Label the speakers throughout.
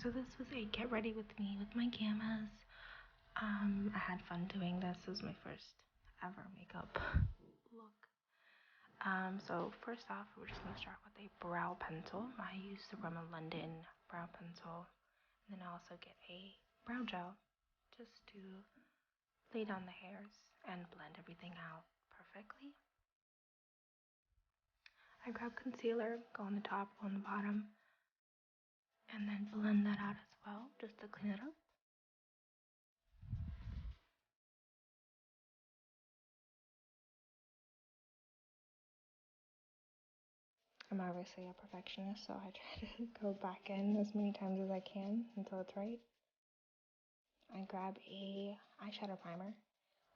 Speaker 1: So this was a get ready with me with my gammas. I had fun doing this. This was my first ever makeup look. So first off, we're just gonna start with a brow pencil. I use the Rimmel London brow pencil, and then I also get a brow gel just to lay down the hairs and blend everything out perfectly. I grab concealer, go on the top, go on the bottom, and then blend that out as well, just to clean it up. I'm obviously a perfectionist, so I try to go back in as many times as I can until it's right. I grab a eyeshadow primer.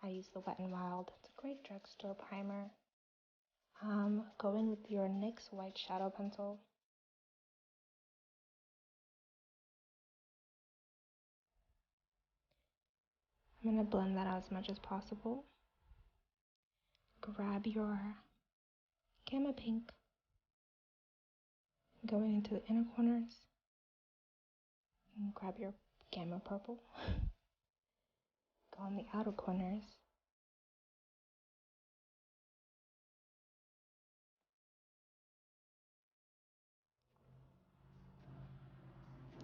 Speaker 1: I use the Wet n Wild. It's a great drugstore primer. Go in with your NYX white shadow pencil. I'm going to blend that out as much as possible. Grab your Gamma Pink. Going into the inner corners. And grab your Gamma Purple. Go on the outer corners.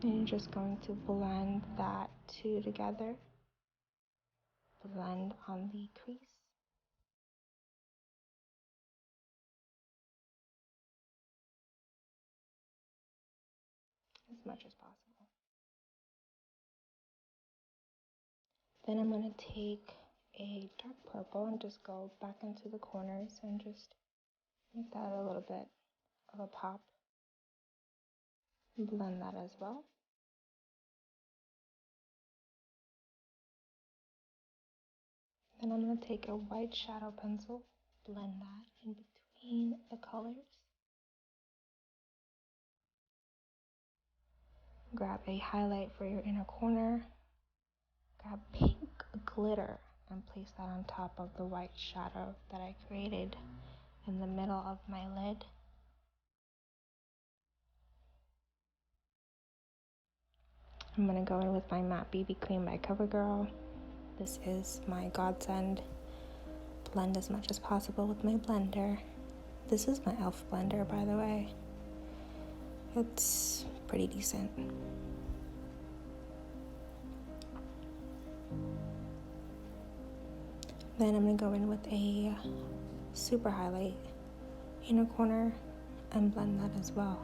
Speaker 1: And you're just going to blend that two together. Blend on the crease. As much as possible. Then I'm going to take a dark purple and just go back into the corners and just make that a little bit of a pop. Blend that as well. Then I'm going to take a white shadow pencil, blend that in between the colors. Grab a highlight for your inner corner. Grab pink glitter and place that on top of the white shadow that I created in the middle of my lid. I'm going to go in with my matte BB cream by CoverGirl. This is my godsend. Blend as much as possible with my blender. This is my e.l.f. blender, by the way. It's pretty decent. Then I'm going to go in with a super highlight inner corner and blend that as well.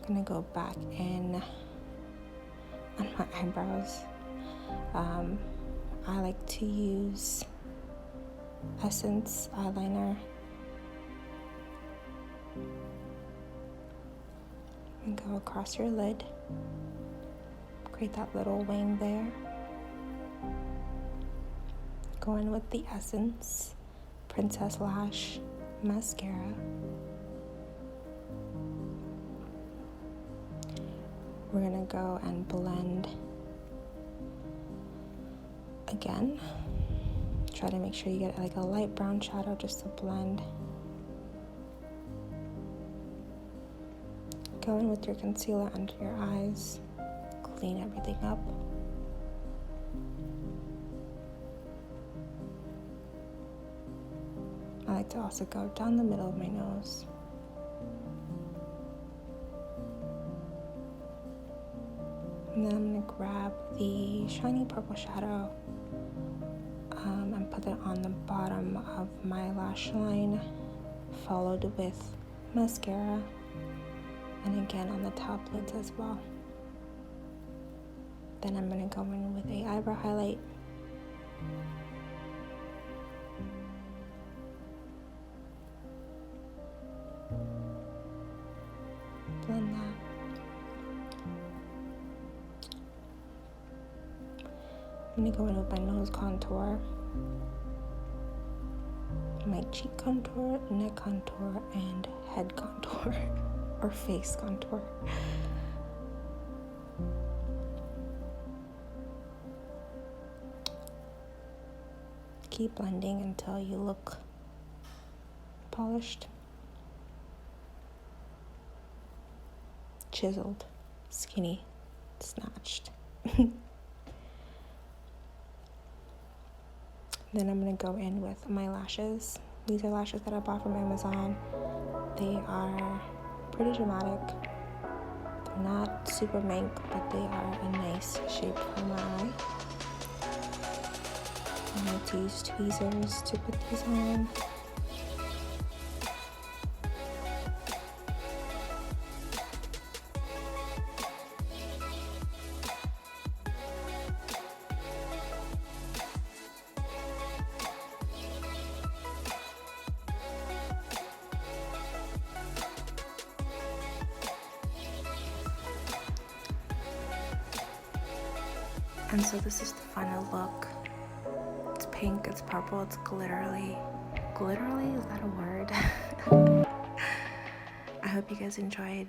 Speaker 1: I'm going to go back in on my eyebrows. I like to use Essence eyeliner. And go across your lid. Create that little wing there. Go in with the Essence Princess Lash Mascara. We're gonna go and blend again. Try to make sure you get like a light brown shadow just to blend. Go in with your concealer under your eyes. Clean everything up. I like to also go down the middle of my nose. And then I'm going to grab the shiny purple shadow and put it on the bottom of my lash line, followed with mascara, and again on the top lids as well. Then I'm going to go in with a eyebrow highlight. Blend that. I'm going to go in with my nose contour, my cheek contour, neck contour, and head contour, or face contour. Keep blending until you look polished. chiseled, skinny, snatched. Then I'm going to go in with my lashes. These are lashes that I bought from Amazon. They are pretty dramatic. They're not super mink, but they are a nice shape for my eye. I like to use tweezers to put these on. And so this is the final look. It's pink, it's purple, it's glittery. Glittery, is that a word? I hope you guys enjoyed.